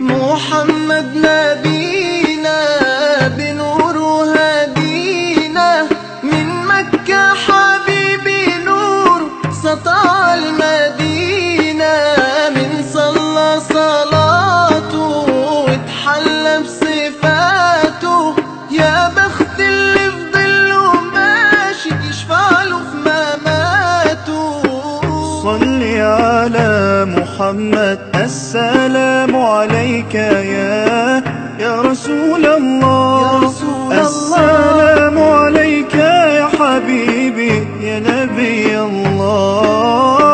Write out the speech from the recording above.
محمد نبينا بنور هدينا من مكة حبيبي نور سطع المدينة من صلى صلاته واتحلى بصفاته يا بخت اللي في ظله ماشي يشفع له في مماته. صلي على محمد السلام عليك يا رسول الله، السلام عليك يا حبيبي يا نبي الله.